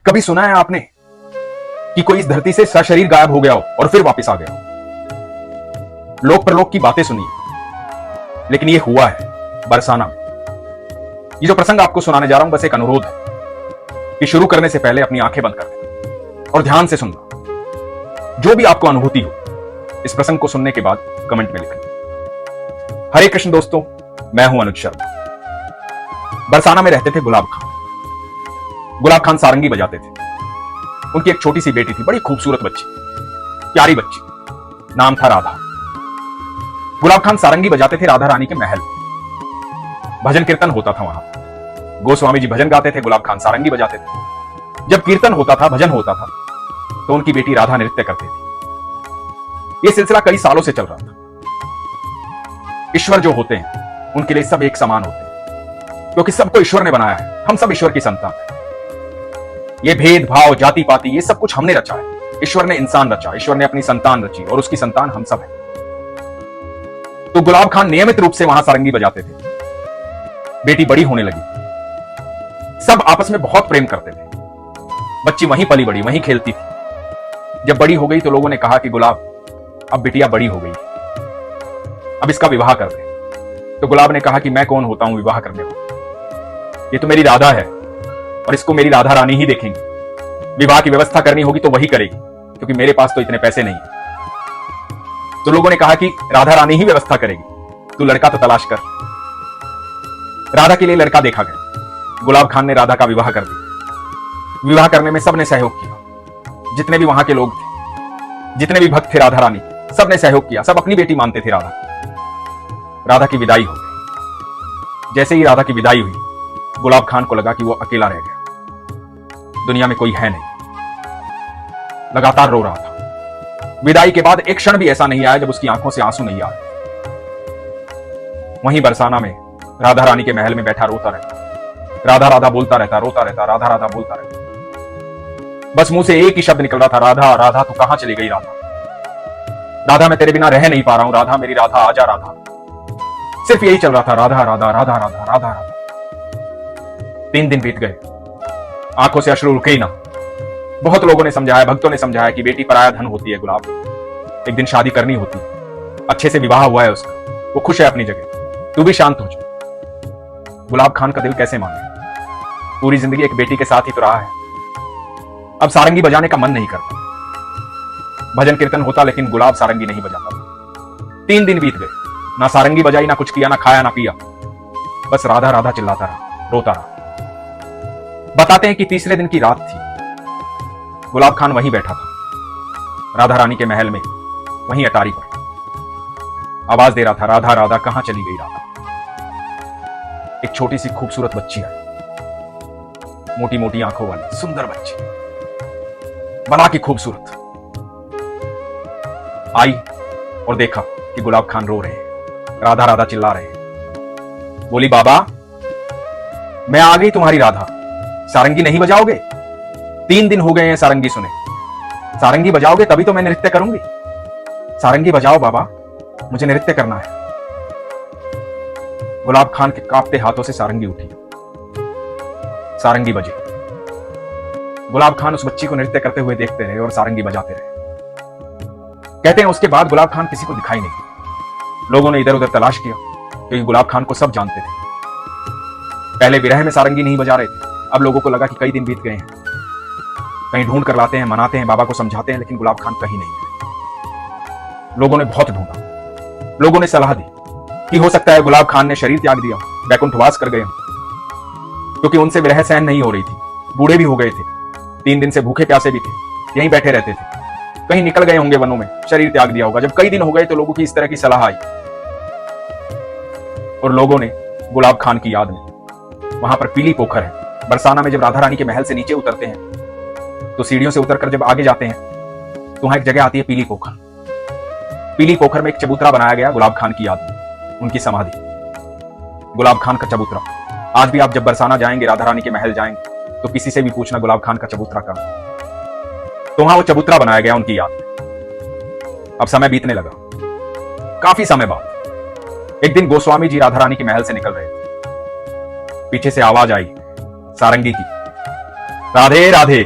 कभी सुना है आपने कि कोई इस धरती से सशरीर गायब हो गया हो और फिर वापस आ गया हो? लोक परलोक की बातें सुनिए, लेकिन ये हुआ है बरसाना में। ये जो प्रसंग आपको सुनाने जा रहा हूं, बस एक अनुरोध है कि शुरू करने से पहले अपनी आंखें बंद कर दें और ध्यान से सुनना। जो भी आपको अनुभूति हो इस प्रसंग को सुनने के बाद कमेंट में लिखें। हरे कृष्ण दोस्तों, मैं हूं अनुज शर्मा। बरसाना में रहते थे गुलाब खान। गुलाब खान सारंगी बजाते थे। उनकी एक छोटी सी बेटी थी, बड़ी खूबसूरत बच्ची, प्यारी बच्ची, नाम था राधा। गुलाब खान सारंगी बजाते थे राधा रानी के महल में। भजन कीर्तन होता था वहां। गोस्वामी जी भजन गाते थे, गुलाब खान सारंगी बजाते थे। जब कीर्तन होता था, भजन होता था, तो उनकी बेटी राधा नृत्य करती थी। यह सिलसिला कई सालों से चल रहा था। ईश्वर जो होते हैं उनके लिए सब एक समान होते हैं, क्योंकि सबको ईश्वर ने बनाया है। हम सब ईश्वर की संतान हैं। ये भेदभाव, जाति पाति, ये सब कुछ हमने रचा है। ईश्वर ने इंसान रचा, ईश्वर ने अपनी संतान रची और उसकी संतान हम सब हैं। तो गुलाब खान नियमित रूप से वहां सारंगी बजाते थे। बेटी बड़ी होने लगी। सब आपस में बहुत प्रेम करते थे। बच्ची वहीं पली बड़ी, वहीं खेलती थी। जब बड़ी हो गई तो लोगों ने कहा कि गुलाब, अब बिटिया बड़ी हो गई, अब इसका विवाह कर दे। तो गुलाब ने कहा कि मैं कौन होता हूं विवाह करने को? ये तो मेरी राधा है और इसको मेरी राधा रानी ही देखेंगी। विवाह की व्यवस्था करनी होगी तो वही करेगी, क्योंकि मेरे पास तो इतने पैसे नहीं है। तो लोगों ने कहा कि राधा रानी ही व्यवस्था करेगी, तू लड़का तो तलाश कर। राधा के लिए लड़का देखा गया। गुलाब खान ने राधा का विवाह कर दिया। विवाह करने में सबने सहयोग किया। जितने भी वहां के लोग थे, जितने भी भक्त थे राधा रानी, सबने सहयोग किया। सब अपनी बेटी मानते थे राधा। राधा की विदाई हो गई। जैसे ही राधा की विदाई हुई, गुलाब खान को लगा कि वो अकेला रह गया, दुनिया में कोई है नहीं। लगातार रो रहा था। विदाई के बाद एक क्षण भी ऐसा नहीं आया जब उसकी आंखों से आंसू नहीं आ रहे। वहीं बरसाना में राधा रानी के महल में बैठा रोता रहता। राधा राधा बोलता रहता, रोता रहता, राधा राधा बोलता रहता। बस मुंह से एक ही शब्द निकल रहा था, राधा राधा, तू कहां चली गई राधा? राधा, मैं तेरे बिना रह नहीं पा रहा हूं। राधा, मेरी राधा, आजा राधा। सिर्फ यही चल रहा था, राधा राधा राधा राधा राधा राधा। 3 दिन बीत गए, आंखों से अश्रु रुके ही ना। बहुत लोगों ने समझाया, भक्तों ने समझाया कि बेटी पराया धन होती है गुलाब, एक दिन शादी करनी होती है। अच्छे से विवाह हुआ है उसका, वो खुश है अपनी जगह, तू भी शांत हो जा। गुलाब खान का दिल कैसे माने? पूरी जिंदगी एक बेटी के साथ ही तो रहा है। अब सारंगी बजाने का मन नहीं करता। भजन कीर्तन होता, लेकिन गुलाब सारंगी नहीं बजाता था। 3 दिन बीत गए, ना सारंगी बजाई, ना कुछ किया, ना खाया, ना पिया। बस राधा राधा चिल्लाता रहा, रोता रहा। बताते हैं कि तीसरे दिन की रात थी। गुलाब खान वहीं बैठा था, राधा रानी के महल में, वहीं अटारी पर। आवाज दे रहा था, राधा राधा, कहां चली गई राधा? एक छोटी सी खूबसूरत बच्ची आई, मोटी मोटी आंखों वाली सुंदर बच्ची, बड़ा की खूबसूरत, आई और देखा कि गुलाब खान रो रहे हैं, राधा राधा चिल्ला रहे हैं। बोली, बाबा, मैं आ गई तुम्हारी राधा, सारंगी नहीं बजाओगे? 3 दिन हो गए हैं सारंगी सुने। सारंगी बजाओगे तभी तो मैं नृत्य करूंगी। सारंगी बजाओ बाबा, मुझे नृत्य करना है। गुलाब खान के कांपते हाथों से सारंगी उठी। सारंगी बजी। गुलाब खान उस बच्ची को नृत्य करते हुए देखते रहे और सारंगी बजाते रहे। कहते हैं उसके बाद गुलाब खान किसी को दिखाई नहीं। लोगों ने इधर उधर तलाश किया, क्योंकि गुलाब खान को सब जानते थे। पहले विरह में सारंगी नहीं बजा रहे थे, अब लोगों को लगा कि कई दिन बीत गए हैं। कहीं ढूंढ कर लाते हैं, मनाते हैं, बाबा को समझाते हैं, लेकिन गुलाब खान कहीं नहीं है। लोगों ने बहुत ढूंढा। लोगों ने सलाह दी कि हो सकता है गुलाब खान ने शरीर त्याग दिया, वैकुंठवास कर गए, क्योंकि उनसे विरह सहन नहीं हो रही थी। बूढ़े भी हो गए थे, 3 दिन से भूखे प्यासे भी थे, यहीं बैठे रहते थे। कहीं निकल गए होंगे वनों में, शरीर त्याग दिया होगा। जब कई दिन हो गए तो लोगों की इस तरह की सलाह आई और लोगों ने गुलाब खान की याद में, वहां पर पीली पोखर है बरसाना में, जब राधा रानी के महल से नीचे उतरते हैं तो सीढ़ियों से उतरकर जब आगे जाते हैं तो वहां एक जगह आती है पीली पोखर। पीली पोखर में एक चबूतरा बनाया गया गुलाब खान की याद में, उनकी समाधि, गुलाब खान का चबूतरा। आज भी आप जब बरसाना जाएंगे, राधा रानी के महल जाएंगे, तो किसी से भी पूछना गुलाब खान का चबूतरा कहां, तो वहां वो चबूतरा बनाया गया उनकी याद में। अब समय बीतने लगा। काफी समय बाद एक दिन गोस्वामी जी राधा रानी के महल से निकल रहे थे। पीछे से आवाज आई सारंगी की। राधे राधे,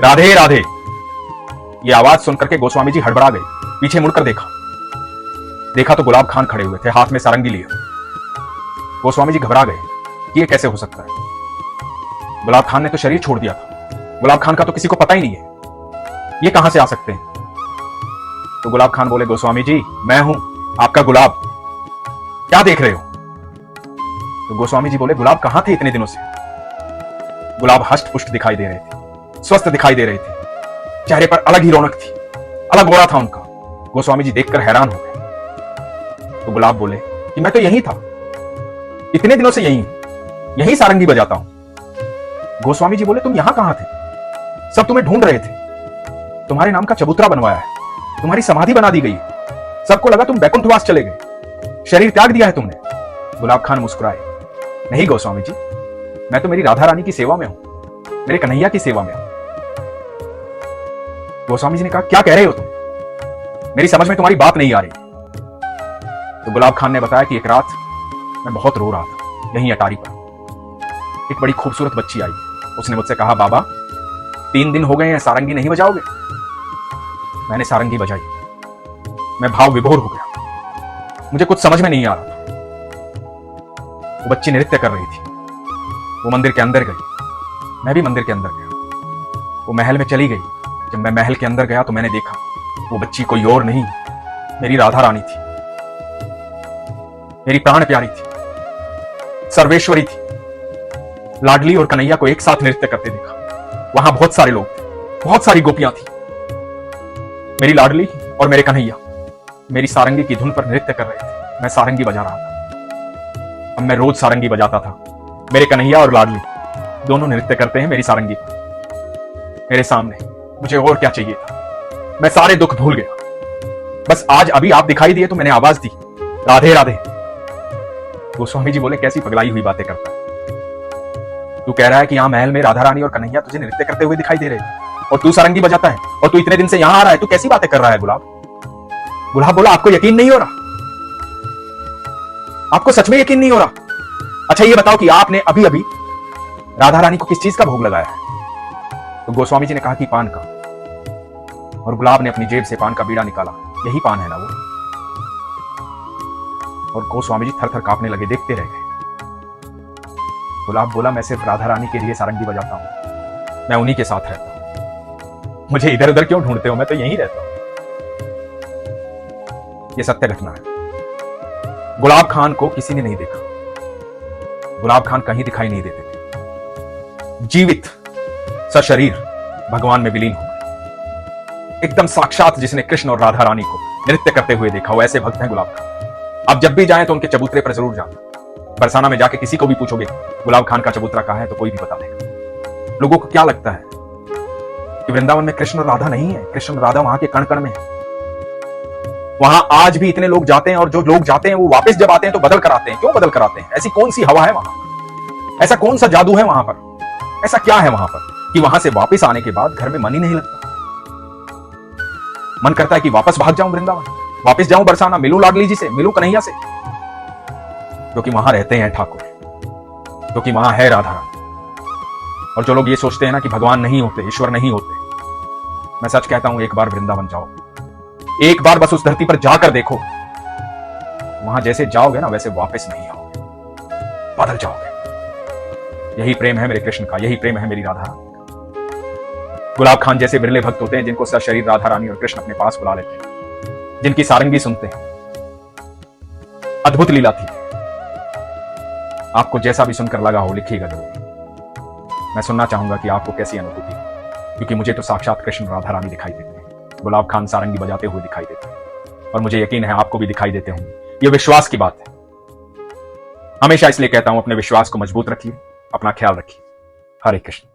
राधे राधे। ये आवाज सुनकर के गोस्वामी जी हड़बड़ा गए। पीछे मुड़कर देखा तो गुलाब खान खड़े हुए थे, हाथ में सारंगी लिए। गोस्वामी जी घबरा गए कि ये कैसे हो सकता है। गुलाब खान ने तो शरीर छोड़ दिया था, गुलाब खान का तो किसी को पता ही नहीं है, ये कहां से आ सकते हैं। तो गुलाब खान बोले, गोस्वामी जी मैं हूं आपका गुलाब, क्या देख रहे हो। तो गोस्वामी जी बोले, गुलाब कहां थे इतने दिनों से। गुलाब हष्ट पुष्ट दिखाई दे रहे थे, स्वस्थ दिखाई दे रहे थे, चेहरे पर अलग ही रौनक थी, अलग ओरा था उनका। गोस्वामी जी देखकर हैरान हो गए। तो गुलाब बोले कि मैं तो यही था, इतने दिनों से यही सारंगी बजाता हूं। गोस्वामी जी बोले, तुम यहां कहां थे, सब तुम्हें ढूंढ रहे थे, तुम्हारे नाम का चबूतरा बनवाया है, तुम्हारी समाधि बना दी गई है, सबको लगा तुम बैकुंठवास चले गए, शरीर त्याग दिया है तुमने। गुलाब खान मुस्कुराए, नहीं गोस्वामी जी, मैं तो मेरी राधा रानी की सेवा में हूं, मेरे कन्हैया की सेवा में हूं। गोस्वामी जी ने कहा, क्या कह रहे हो तुम, मेरी समझ में तुम्हारी बात नहीं आ रही। तो गुलाब खान ने बताया कि एक रात मैं बहुत रो रहा था, यहीं अटारी पर एक बड़ी खूबसूरत बच्ची आई, उसने मुझसे कहा, बाबा 3 दिन हो गए हैं, सारंगी नहीं बजाओगे। मैंने सारंगी बजाई, मैं भाव विभोर हो गया, मुझे कुछ समझ में नहीं आ रहा था। वो बच्ची नृत्य कर रही थी, वो मंदिर के अंदर गई, मैं भी मंदिर के अंदर गया, वो महल में चली गई। जब मैं महल के अंदर गया तो मैंने देखा वो बच्ची कोई और नहीं, मेरी राधा रानी थी, मेरी प्राण प्यारी थी, सर्वेश्वरी थी। लाडली और कन्हैया को एक साथ नृत्य करते देखा, वहां बहुत सारे लोग थे, बहुत सारी गोपियां थी। मेरी लाडली और मेरे कन्हैया मेरी सारंगी की धुन पर नृत्य कर रहे थे, मैं सारंगी बजा रहा था। अब मैं रोज सारंगी बजाता था, मेरे कन्हैया और लाडली दोनों नृत्य करते हैं मेरी सारंगी पर मेरे सामने। मुझे और क्या चाहिए था, मैं सारे दुख भूल गया। बस आज अभी आप दिखाई दिए तो मैंने आवाज दी, राधे राधे। गोस्वामी जी बोले, कैसी पगलाई हुई बातें करता है, तू कह रहा है कि यहां महल में राधा रानी और कन्हैया तुझे नृत्य करते हुए दिखाई दे रहे हैं और तू सारंगी बजाता है और तू इतने दिन से यहां आ रहा है, तू कैसी बातें कर रहा है गुलाब। गुलाब बोला, आपको यकीन नहीं हो रहा, आपको सच में यकीन नहीं हो रहा। अच्छा ये बताओ कि आपने अभी अभी राधा रानी को किस चीज का भोग लगाया है। तो गोस्वामी जी ने कहा कि पान का, और गुलाब ने अपनी जेब से पान का बीड़ा निकाला, यही पान है ना वो। और गोस्वामी जी थर थर कांपने लगे, देखते रह गए। गुलाब बोला, मैं सिर्फ राधा रानी के लिए सारंगी बजाता हूं, मैं उन्हीं के साथ रहता हूं, मुझे इधर उधर क्यों ढूंढते हो, मैं तो यहीं रहता हूं। यह सत्य घटना है। गुलाब खान को किसी ने नहीं देखा, गुलाब खान कहीं दिखाई नहीं देते थे, जीवित सशरीर भगवान में विलीन हो गए, एकदम साक्षात। जिसने कृष्ण और राधा रानी को नृत्य करते हुए देखा, वो ऐसे भक्त हैं गुलाब खान। अब जब भी जाएं तो उनके चबूतरे पर जरूर जाना। बरसाना में जाके किसी को भी पूछोगे गुलाब खान का चबूतरा कहां है तो कोई भी बता देगा। लोगों को क्या लगता है कि वृंदावन में कृष्ण और राधा नहीं है, कृष्ण और राधा वहां के कण कण में है। वहां आज भी इतने लोग जाते हैं, और जो लोग जाते हैं वो वापस जब आते हैं तो बदल कर आते हैं। क्यों बदल कर आते हैं, ऐसी कौन सी हवा है वहां पर, ऐसा कौन सा जादू है वहां पर, ऐसा क्या है वहां पर कि वहां से वापस आने के बाद घर में मन ही नहीं लगता। मन करता है कि वापस भाग जाऊं वृंदावन, वापस जाऊं बरसाना, मिलूं लाडली जी से, मिलूं कन्हैया से, क्योंकि वहां रहते हैं ठाकुर, क्योंकि वहां है राधा रानी। और जो लोग ये सोचते हैं ना कि भगवान नहीं होते, ईश्वर नहीं होते, मैं सच कहता हूं, एक बार वृंदावन जाओ, एक बार बस उस धरती पर जाकर देखो, वहां जैसे जाओगे ना वैसे वापस नहीं आओगे, बदल जाओगे। यही प्रेम है मेरे कृष्ण का, यही प्रेम है मेरी राधा रानी का। गुलाब खान जैसे बिरले भक्त होते हैं जिनको सशरीर राधा रानी और कृष्ण अपने पास बुला लेते हैं, जिनकी सारंगी सुनते हैं। अद्भुत लीला थी। आपको जैसा भी सुनकर लगा हो लिखिएगा जरूर, मैं सुनना चाहूंगा कि आपको कैसी अनुभूति, क्योंकि मुझे तो साक्षात कृष्ण राधा रानी दिखाई देते हैं, गुलाब खान सारंगी बजाते हुए दिखाई देते हैं, और मुझे यकीन है आपको भी दिखाई देते होंगे। यह विश्वास की बात है। हमेशा इसलिए कहता हूं, अपने विश्वास को मजबूत रखिए, अपना ख्याल रखिए। हरे कृष्ण।